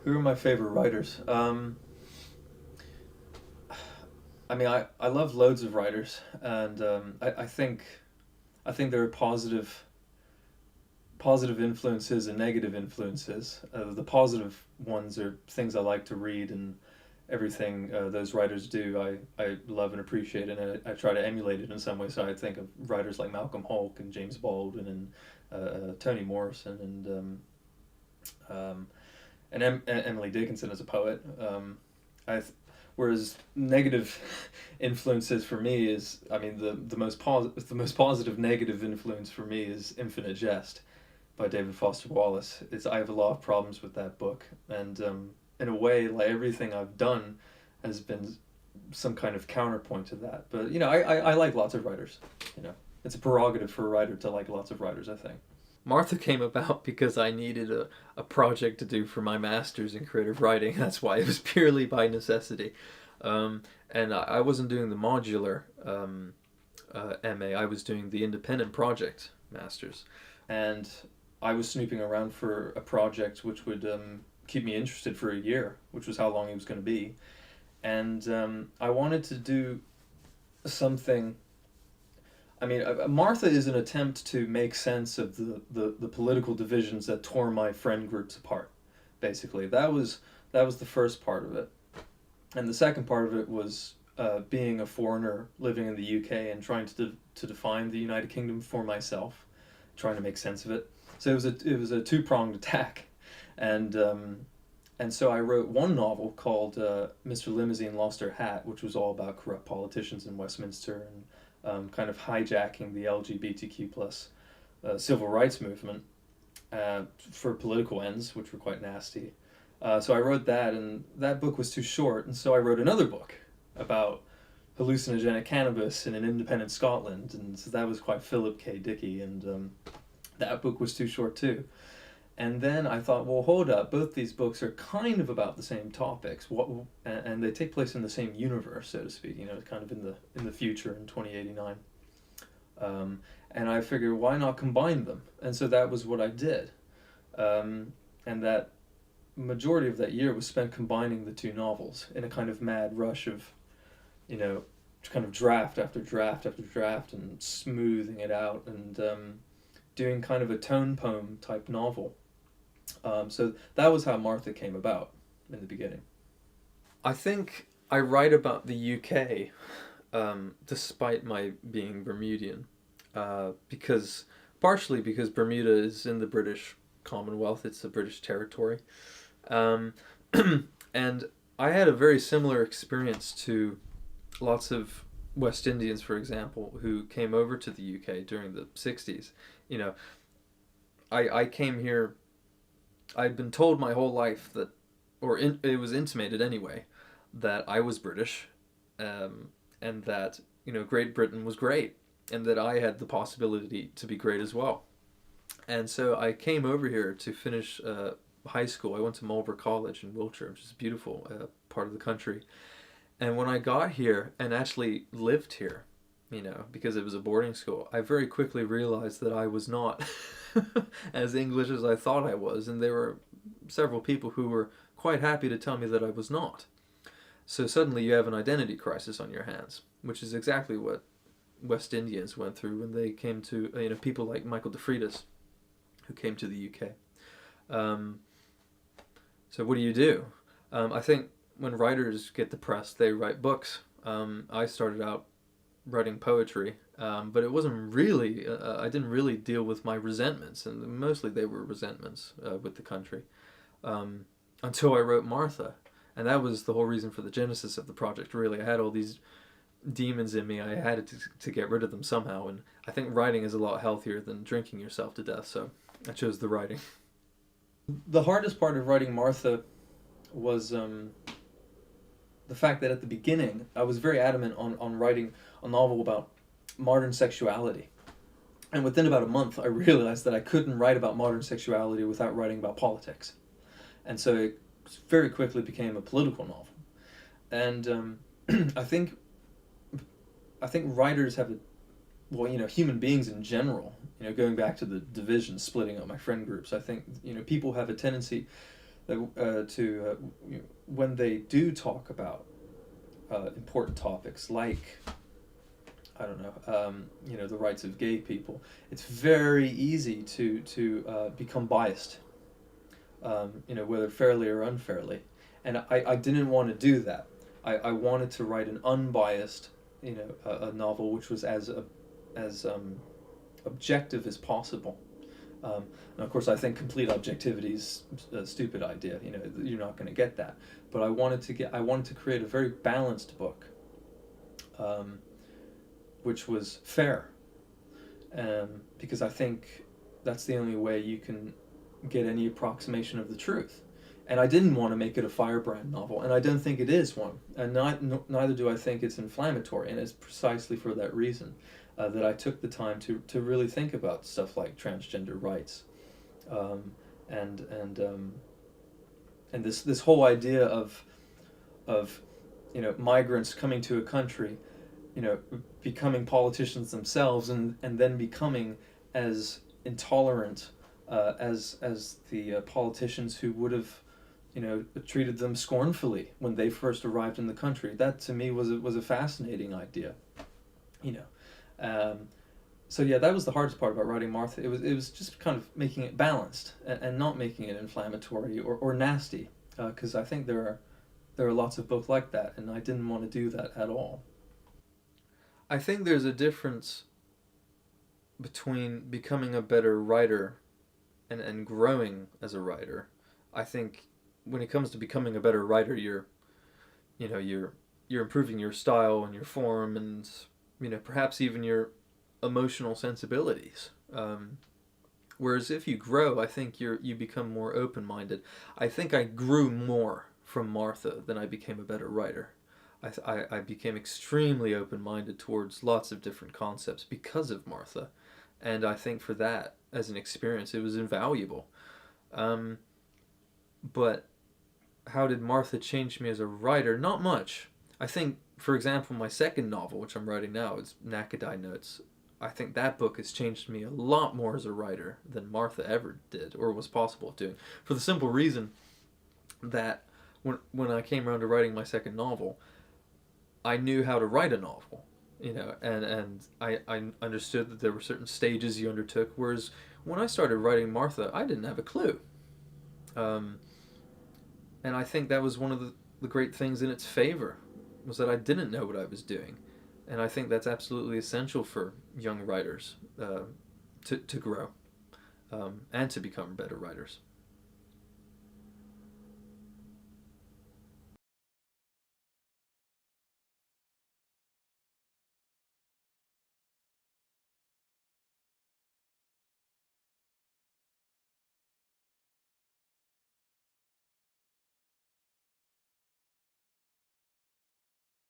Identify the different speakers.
Speaker 1: Who are my favorite writers? I mean, I love loads of writers, and I think there are positive influences and negative influences. The positive ones are things I like to read and everything those writers do. I love and appreciate it, and I try to emulate it in some way. So I think of writers like Malcolm Hulke and James Baldwin and Toni Morrison and Emily Dickinson as a poet. I Whereas negative influences for me is, I mean, the most positive negative influence for me is Infinite Jest by David Foster Wallace. I have a lot of problems with that book, and in a way, like everything I've done has been some kind of counterpoint to that. But I like lots of writers. It's a prerogative for a writer to like lots of writers, I think. Martha came about because I needed a project to do for my master's in creative writing. That's why it was purely by necessity. And I wasn't doing the modular MA, I was doing the independent project master's. And I was snooping around for a project which would keep me interested for a year, which was how long it was going to be. And I wanted to do something. I mean, Martha is an attempt to make sense of the political divisions that tore my friend groups apart. Basically, that was the first part of it, and the second part of it was being a foreigner living in the UK and trying to define the United Kingdom for myself, trying to make sense of it. So it was a two-pronged attack, and so I wrote one novel called Mr. Limousine Lost Her Hat, which was all about corrupt politicians in Westminster and kind of hijacking the LGBTQ plus civil rights movement for political ends, which were quite nasty. So I wrote that, and that book was too short, and so I wrote another book about hallucinogenic cannabis in an independent Scotland, and so that was quite Philip K. Dicky, and that book was too short too. And then I thought, well, hold up, both these books are kind of about the same topics, and they take place in the same universe, so to speak, kind of in the future in 2089. And I figured, why not combine them? And so that was what I did. And that majority of that year was spent combining the two novels in a kind of mad rush of, kind of draft after draft after draft and smoothing it out and doing kind of a tone poem type novel. So that was how Martha came about in the beginning. I think I write about the UK despite my being Bermudian, partially because Bermuda is in the British Commonwealth, it's a British territory. And I had a very similar experience to lots of West Indians, for example, who came over to the UK during the 60s. I came here, I'd been told my whole life that, it was intimated anyway, that I was British, and that, Great Britain was great, and that I had the possibility to be great as well. And so I came over here to finish high school. I went to Marlborough College in Wiltshire, which is a beautiful part of the country. And when I got here and actually lived here, because it was a boarding school, I very quickly realized that I was not as English as I thought I was, and there were several people who were quite happy to tell me that I was not. So suddenly you have an identity crisis on your hands, which is exactly what West Indians went through when they came to, people like Michael de Freitas, who came to the UK. So what do? I think when writers get depressed, they write books. I started out writing poetry, but it wasn't really, I didn't really deal with my resentments, and mostly they were resentments with the country, until I wrote Martha. And that was the whole reason for the genesis of the project, really. I had all these demons in me. I had to get rid of them somehow, and I think writing is a lot healthier than drinking yourself to death, so I chose the writing. The hardest part of writing Martha was the fact that at the beginning I was very adamant on writing a novel about modern sexuality. And within about a month I realized that I couldn't write about modern sexuality without writing about politics. And so it very quickly became a political novel. And I think writers have human beings in general, going back to the division, splitting up my friend groups, I think, people have a tendency when they do talk about important topics like, I don't know, the rights of gay people, it's very easy to become biased, whether fairly or unfairly. And I didn't want to do that. I wanted to write an unbiased, a novel which was as objective as possible. And of course, I think complete objectivity is a stupid idea. You're not going to get that. But I wanted to create a very balanced book, which was fair, because I think that's the only way you can get any approximation of the truth. And I didn't want to make it a firebrand novel, and I don't think it is one. And neither do I think it's inflammatory, and it's precisely for that reason that I took the time to really think about stuff like transgender rights, and this whole idea of migrants coming to a country, becoming politicians themselves, and then becoming as intolerant as the politicians who would have treated them scornfully when they first arrived in the country. That to me was a fascinating idea. So yeah, that was the hardest part about writing Martha. It was just kind of making it balanced and not making it inflammatory or nasty, because I think there are lots of books like that, and I didn't want to do that at all. I think there's a difference between becoming a better writer and growing as a writer. I think when it comes to becoming a better writer, you're improving your style and your form, and perhaps even your emotional sensibilities. Whereas if you grow, I think you become more open-minded. I think I grew more from Martha than I became a better writer. I became extremely open-minded towards lots of different concepts because of Martha, and I think for that, as an experience, it was invaluable. But how did Martha change me as a writer? Not much. I think, for example, my second novel, which I'm writing now, is Nakadai Notes. I think that book has changed me a lot more as a writer than Martha ever did, or was possible of doing. For the simple reason that when I came around to writing my second novel, I knew how to write a novel, and I understood that there were certain stages you undertook, whereas when I started writing Martha, I didn't have a clue. And I think that was one of the great things in its favor, was that I didn't know what I was doing. And I think that's absolutely essential for young writers to grow and to become better writers.